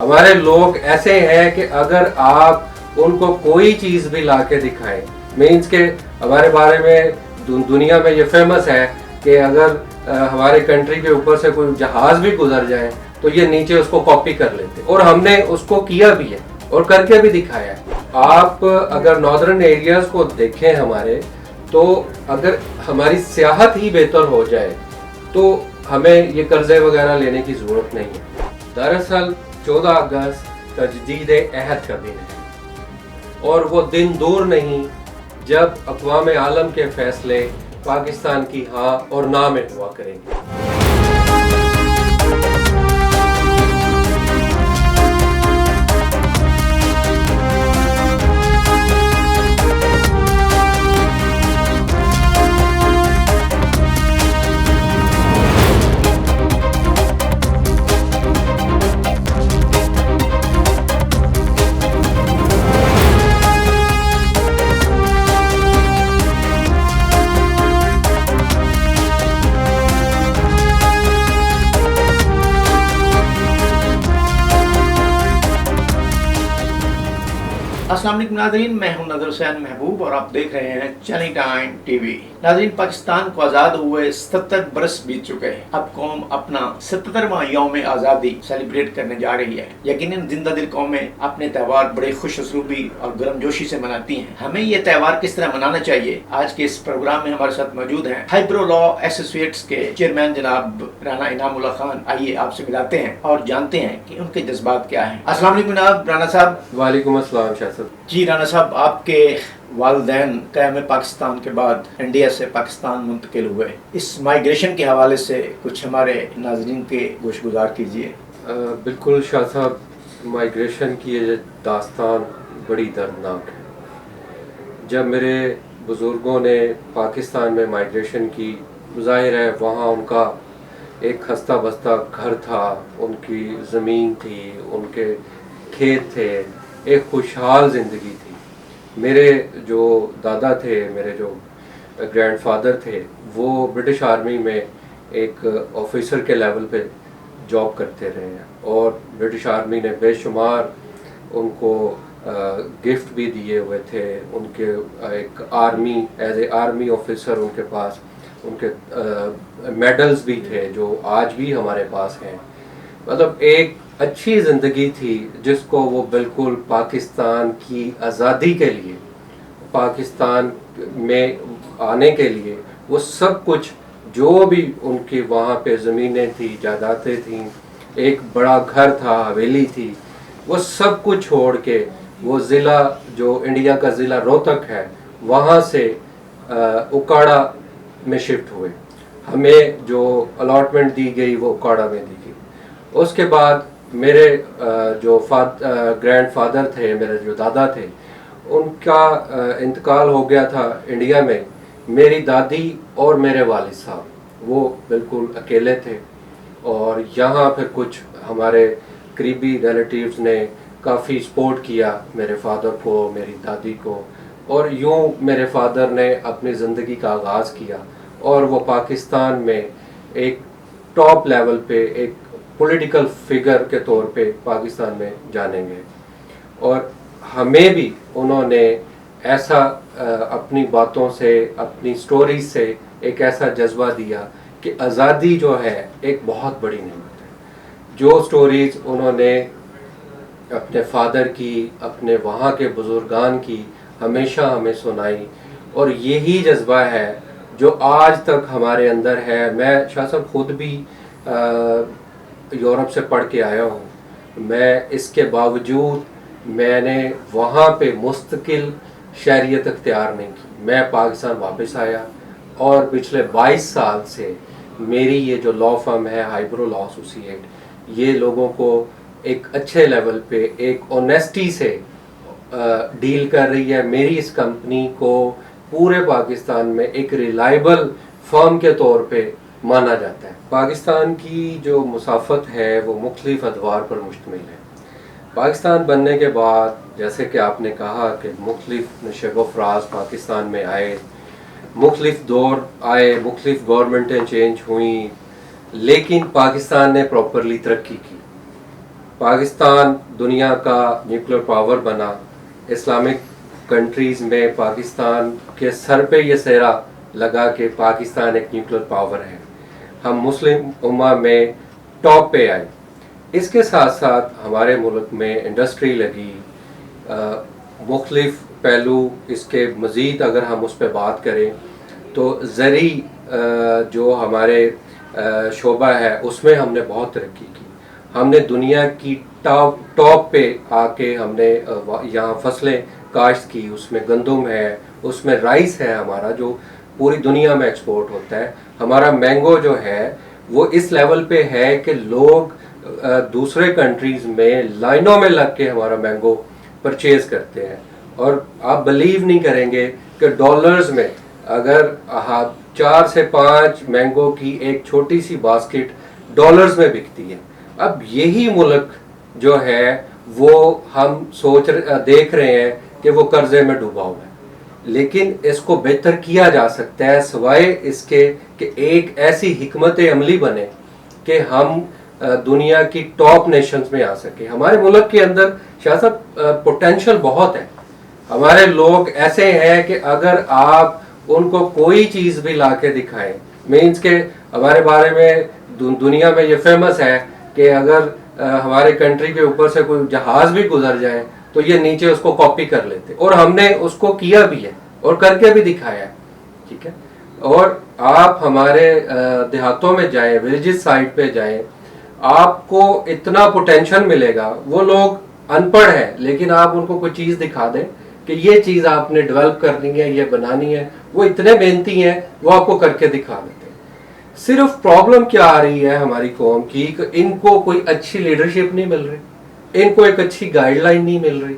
ہمارے لوگ ایسے ہیں کہ اگر آپ ان کو کوئی چیز بھی لا کے دکھائیں، مینس کہ ہمارے بارے میں دنیا میں یہ فیمس ہے کہ اگر ہمارے کنٹری کے اوپر سے کوئی جہاز بھی گزر جائے تو یہ نیچے اس کو کاپی کر لیتے، اور ہم نے اس کو کیا بھی ہے اور کر کے بھی دکھایا ہے۔ آپ اگر ناردرن ایریاز کو دیکھیں ہمارے، تو اگر ہماری سیاحت ہی بہتر ہو جائے تو ہمیں یہ قرضے وغیرہ لینے کی ضرورت نہیں ہے۔ دراصل 14 اگست تجدید عہد کا دن ہے، اور وہ دن دور نہیں جب اقوام عالم کے فیصلے پاکستان کی ہاں اور نہ میں ہوا کریں گے۔ السلام علیکم ناظرین، میں ہوں نظر حسین محبوب اور آپ دیکھ رہے ہیں چینی ٹائم ٹی وی۔ ناظرین، پاکستان کو آزاد ہوئے 77 برس بیت چکے ہیں۔ اب قوم اپنا 77واں یوم آزادی سیلیبریٹ کرنے جا رہی ہے۔ یقیناً زندہ دل قومیں اپنے تہوار بڑے خوش اسلوبی اور گرم جوشی سے مناتی ہیں۔ ہمیں یہ تہوار کس طرح منانا چاہیے، آج کے اس پروگرام میں ہمارے ساتھ موجود ہیں ہائبرو لا ایسوسیٹس کے چیئرمین جناب رانا انعام اللہ خان۔ آئیے آپ سے ملاتے ہیں اور جانتے ہیں کہ ان کے جذبات کیا ہیں۔ السلام علیکم جناب رانا صاحب۔ وعلیکم السلام شاہ صاحب۔ جی رانا صاحب، آپ کے والدین قیام پاکستان کے بعد انڈیا سے پاکستان منتقل ہوئے، اس مائیگریشن کے حوالے سے کچھ ہمارے ناظرین کے گوش گزار کیجیے۔ بالکل شاہ صاحب، مائیگریشن کی یہ داستان بڑی دردناک ہے۔ جب میرے بزرگوں نے پاکستان میں مائیگریشن کی، ظاہر ہے وہاں ان کا ایک خستہ بستہ گھر تھا، ان کی زمین تھی، ان کے کھیت تھے، ایک خوشحال زندگی تھی۔ میرے جو دادا تھے، میرے جو گرینڈ فادر تھے، وہ برٹش آرمی میں ایک آفیسر کے لیول پہ جاب کرتے رہے ہیں، اور برٹش آرمی نے بے شمار ان کو گفٹ بھی دیے ہوئے تھے۔ ان کے ایک army as a army officer ان کے پاس ان کے میڈلز بھی تھے جو آج بھی ہمارے پاس ہیں۔ مطلب ایک اچھی زندگی تھی جس کو وہ بالکل پاکستان کی آزادی کے لیے، پاکستان میں آنے کے لیے وہ سب کچھ جو بھی ان کی وہاں پہ زمینیں تھیں، جائیدادیں تھیں، ایک بڑا گھر تھا، حویلی تھی، وہ سب کچھ چھوڑ کے وہ ضلع جو انڈیا کا ضلع روہتک ہے وہاں سے اکاڑا میں شفٹ ہوئے۔ ہمیں جو الاٹمنٹ دی گئی وہ اکاڑا میں دی گئی۔ اس کے بعد میرے جو گرینڈ فادر تھے، میرے جو دادا تھے، ان کا انتقال ہو گیا تھا انڈیا میں۔ میری دادی اور میرے والد صاحب وہ بالکل اکیلے تھے، اور یہاں پھر کچھ ہمارے قریبی ریلیٹیوز نے کافی سپورٹ کیا میرے فادر کو، میری دادی کو، اور یوں میرے فادر نے اپنی زندگی کا آغاز کیا، اور وہ پاکستان میں ایک ٹاپ لیول پہ ایک پولیٹیکل فگر کے طور پہ پاکستان میں جانیں گے۔ اور ہمیں بھی انہوں نے ایسا اپنی باتوں سے، اپنی سٹوریز سے ایک ایسا جذبہ دیا کہ آزادی جو ہے ایک بہت بڑی نعمت ہے۔ جو سٹوریز انہوں نے اپنے فادر کی، اپنے وہاں کے بزرگان کی ہمیشہ ہمیں سنائی، اور یہی جذبہ ہے جو آج تک ہمارے اندر ہے۔ میں شاہ صاحب خود بھی یورپ سے پڑھ کے آیا ہوں، میں اس کے باوجود میں نے وہاں پہ مستقل شہریت اختیار نہیں کی۔ میں پاکستان واپس آیا، اور پچھلے 22 سال سے میری یہ جو لا فرم ہے ہائبرو لا ایسوسیٹ، یہ لوگوں کو ایک اچھے لیول پہ ایک اونیسٹی سے ڈیل کر رہی ہے۔ میری اس کمپنی کو پورے پاکستان میں ایک ریلائبل فرم کے طور پہ مانا جاتا ہے۔ پاکستان کی جو مسافت ہے وہ مختلف ادوار پر مشتمل ہے۔ پاکستان بننے کے بعد جیسے کہ آپ نے کہا کہ مختلف نشیب و فراز پاکستان میں آئے، مختلف دور آئے، مختلف گورنمنٹیں چینج ہوئیں، لیکن پاکستان نے پراپرلی ترقی کی۔ पाकिस्तान दुनिया का न्यूक्लियर पावर बना, इस्लामिक कंट्रीज़ में पाकिस्तान के सर पे ये सेहरा लगा कि पाकिस्तान एक न्यूक्लियर पावर है, हम मुस्लिम उम्मा में टॉप पे आए। इसके साथ साथ हमारे मुल्क में इंडस्ट्री लगी, मुख्तलिफ पहलू इसके मज़ीद अगर हम उस पर बात करें तो ज़री जो हमारे शोबा है उसमें हमने बहुत तरक्की की। हमने दुनिया की टॉप पे आके हमने यहाँ फसलें काश्त की, उसमें गंदम है, उसमें राइस है हमारा जो पूरी दुनिया में एक्सपोर्ट होता है। हमारा मैंगो जो है वो इस लेवल पे है कि लोग दूसरे कंट्रीज़ में लाइनों में लग के हमारा मैंगो परचेज़ करते हैं। और आप बिलीव नहीं करेंगे कि डॉलर्स में अगर 4 से 5 मैंगो की एक छोटी सी बास्केट डॉलर्स में बिकती है। अब यही मुल्क जो है वो हम देख रहे हैं कि वो कर्जे में डूबा हुआ है, लेकिन इसको बेहतर किया जा सकता है सिवाय इसके कि एक ऐसी हिकमत अमली बने कि हम दुनिया की टॉप नेशंस में आ सके। हमारे मुल्क के अंदर शाह साहब पोटेंशियल बहुत है। हमारे लोग ऐसे हैं कि अगर आप उनको कोई चीज़ भी ला के दिखाएं, मीन्स के हमारे बारे में दुनिया में ये फेमस है कि अगर हमारे कंट्री के ऊपर से कोई जहाज भी गुजर जाए तो ये नीचे उसको कॉपी कर लेते, और हमने उसको किया भी है और करके भी दिखाया है, ठीक है। और आप हमारे देहातों में जाएं, विलेजेस साइड पे जाएं, आपको इतना पोटेंशियल मिलेगा। वो लोग अनपढ़ हैं लेकिन आप उनको कोई चीज़ दिखा दें कि ये चीज़ आपने डेवलप करनी है, ये बनानी है, वो इतने मेहनती हैं वो आपको करके दिखा देते हैं। सिर्फ प्रॉब्लम क्या आ रही है हमारी कौम की कि इनको कोई अच्छी लीडरशिप नहीं मिल रही, इनको एक अच्छी गाइडलाइन नहीं मिल रही,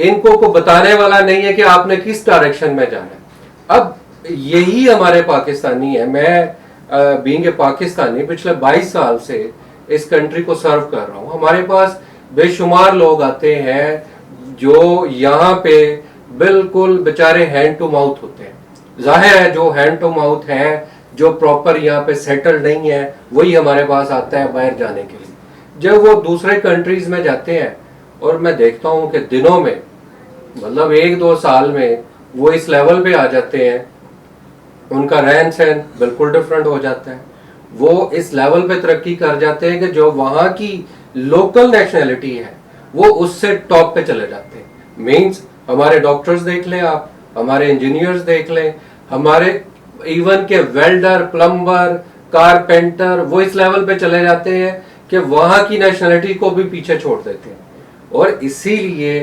इनको को बताने वाला नहीं है कि आपने किस डायरेक्शन में जाना है। अब यही हमारे पाकिस्तानी है। मैं बीइंग ए पाकिस्तानी पिछले 22 साल से इस कंट्री को सर्व कर रहा हूँ। हमारे पास बेशुमार लोग आते हैं जो यहाँ पे बिल्कुल बेचारे हैंड टू माउथ होते हैं। जाहिर है जो हैंड टू माउथ है, जो प्रॉपर यहाँ पे सेटल नहीं है, वही हमारे पास आता है बाहर जाने के लिए। जब वो दूसरे कंट्रीज में जाते हैं और मैं देखता हूँ कि दिनों में, मतलब 1-2 साल में वो इस लेवल पे आ जाते हैं, उनका रहन सहन बिल्कुल डिफरेंट हो जाता है। वो इस लेवल पे तरक्की कर जाते हैं कि जो वहाँ की लोकल नेशनैलिटी है वो उससे टॉप पे चले जाते हैं। मीन्स हमारे डॉक्टर्स देख लें आप, हमारे इंजीनियर्स देख लें, हमारे इवन के वेल्डर, प्लम्बर, कारपेंटर, वो इस लेवल पे चले जाते हैं कि वहाँ की नेशनैलिटी को भी पीछे छोड़ देते हैं। और इसीलिए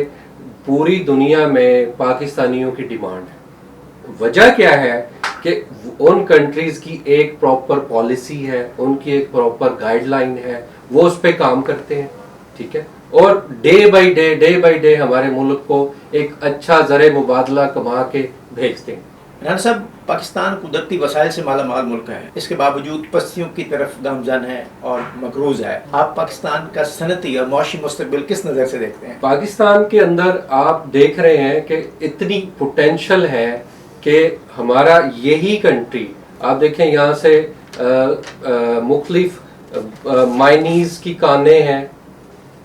पूरी दुनिया में पाकिस्तानियों की डिमांड है। वजह क्या है कि उन कंट्रीज की एक प्रॉपर पॉलिसी है, उनकी एक प्रॉपर गाइडलाइन है, वो उस पर काम करते हैं, ठीक है। और डे बाय डे हमारे मुल्क को एक अच्छा ज़रे मुबादला कमा के भेजते हैं। राना साहब, पाकिस्तान कुदरती वसाइल से माला माल मुल्क है, इसके बावजूद पस्तियों की तरफ गामजन है और मकरूज है। आप पाकिस्तान का सनती और मुआशी मुस्तकबिल किस नज़र से देखते हैं? पाकिस्तान के अंदर आप देख रहे हैं कि इतनी पोटेंशियल है कि हमारा यही कंट्री, आप देखें यहाँ से मुख्तलिफ माइनीज की कानें हैं,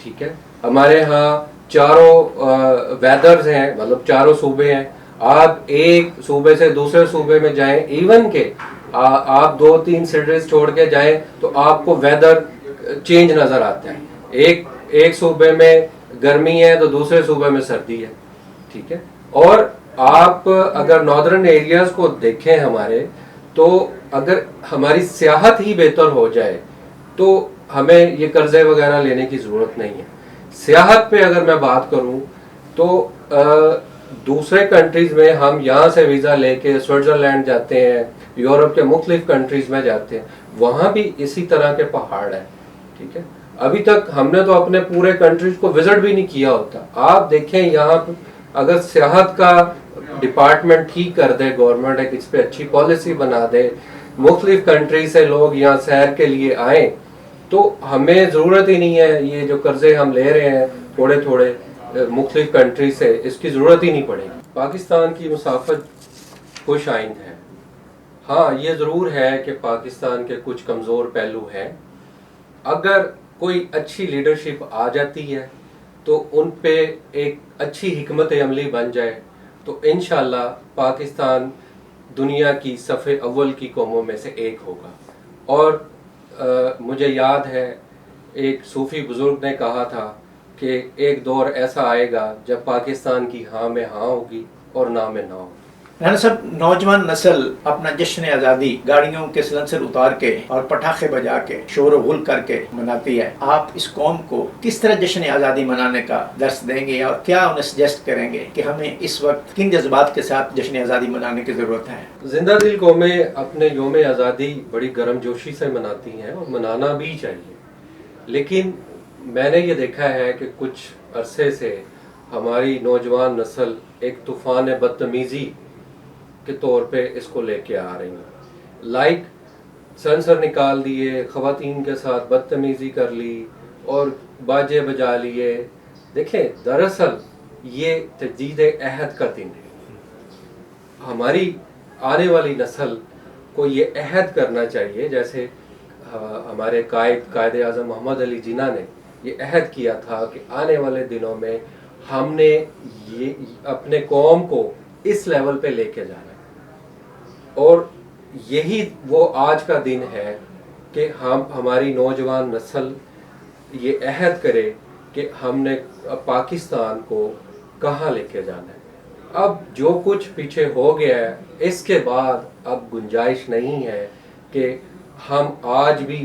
ठीक है। हमारे यहाँ चारों वेदर्स हैं, मतलब चारों सूबे हैं। आप एक सूबे से दूसरे सूबे में जाएं, इवन के आप 2-3 सिटीज छोड़ के जाएं तो आपको वेदर चेंज नजर आता है। एक सूबे में गर्मी है तो दूसरे सूबे में सर्दी है, ठीक है। और आप अगर नॉर्दर्न एरियाज को देखें हमारे, तो अगर हमारी सियाहत ही बेहतर हो जाए तो हमें ये कर्जे वगैरह लेने की ज़रूरत नहीं है। सियाहत पे अगर मैं बात करूं तो दूसरे कंट्रीज़ में हम यहाँ से वीज़ा लेके स्विट्ज़रलैंड जाते हैं, यूरोप के मुख्तलिफ कंट्रीज़ में जाते हैं, वहाँ भी इसी तरह के पहाड़ हैं, ठीक है। अभी तक हमने तो अपने पूरे कंट्रीज को विजिट भी नहीं किया होता। आप देखें यहाँ पर अगर सियाहत का डिपार्टमेंट ठीक कर दे गवर्नमेंट, एक इस पे अच्छी पॉलिसी बना दे, मुख्तलिफ कंट्री से लोग यहाँ सैर के लिए आए, तो हमें ज़रूरत ही नहीं है ये जो कर्जे हम ले रहे हैं थोड़े थोड़े मुख्तलिफ कंट्री से, इसकी ज़रूरत ही नहीं पड़ेगी। पाकिस्तान की मुसाफत खुश आइंद है। हाँ, ये ज़रूर है कि पाकिस्तान के कुछ कमज़ोर पहलू हैं। अगर कोई अच्छी लीडरशिप आ जाती है तो उन पे एक अच्छी हिकमत अमली बन जाए तो इंशाल्लाह पाकिस्तान दुनिया की सफ़े अव्वल की कौमों में से एक होगा। और मुझे याद है एक सूफ़ी बुज़ुर्ग ने कहा था कि एक दौर ऐसा आएगा जब पाकिस्तान की हाँ में हाँ होगी और ना में ना होगी। राना साहब, नौजवान नस्ल अपना जश्न आज़ादी गाड़ियों के सिलेंसर उतार के और पटाखे बजा के शोर गुल करके मनाती है। आप इस कौम को किस तरह जश्न आज़ादी मनाने का दर्स देंगे और क्या उन्हें सजेस्ट करेंगे कि हमें इस वक्त किन जज्बात के साथ जश्न आज़ादी मनाने की ज़रूरत है? जिंदा दिल कौमें अपने योम आज़ादी बड़ी गर्मजोशी से मनाती हैं और मनाना भी चाहिए, लेकिन मैंने ये देखा है कि कुछ अरसे से हमारी नौजवान नस्ल एक तूफ़ान बदतमीज़ी के तौर पे इसको लेके आ रही हैं। लाइक सेंसर निकाल दिए, ख़वातीन के साथ बदतमीज़ी कर ली और बाजे बजा लिए। देखें, दरअसल ये तजदीद अहद का दिन है। हमारी आने वाली नस्ल को ये अहद करना चाहिए, जैसे हमारे कायद आज़म मोहम्मद अली जिन्ना ने ये अहद किया था कि आने वाले दिनों में हमने ये अपने कौम को इस लेवल पे लेके जाना है। और यही वो आज का दिन है कि हमारी नौजवान नस्ल ये अहद करे कि हमने पाकिस्तान को कहाँ लेके जाना है। अब जो कुछ पीछे हो गया है, इसके बाद अब गुंजाइश नहीं है कि हम आज भी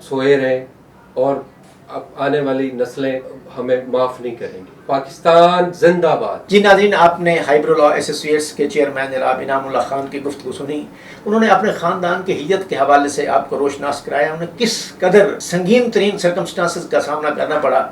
सोए रहें और अब आने वाली नस्लें हमें माफ़ नहीं करेंगी। पाकिस्तान जिंदाबाद। जी नाज़रीन, आपने हाइब्रो लॉ एसोसिएट्स के चेयरमैन जनाब इनामुल्लाह खान की गुफ्तगू सुनी। उन्होंने अपने ख़ानदान की हिजरत के हवाले से आपको रोशनास कराया, उन्हें किस कदर संगीन तरीन सर्कमस्टांसेस का सामना करना पड़ा।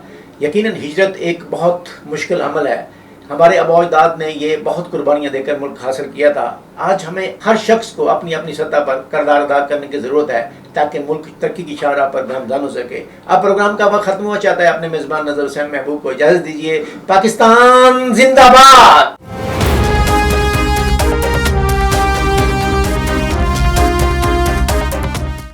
यकीनन हिजरत एक बहुत मुश्किल अमल है। हमारे आबा-ओ-अजदाद ने ये बहुत कुर्बानियाँ देकर मुल्क हासिल किया था। आज हमें हर शख्स को अपनी अपनी सतह पर किरदार अदा करने की ज़रूरत है ताकि मुल्क तरक्की की शाहराह पर गामज़न हो सके। अब प्रोग्राम का वक्त खत्म हुआ चाहता है। अपने मेज़बान नज़र हुसैन महबूब को इजाज़त दीजिए। पाकिस्तान जिंदाबाद।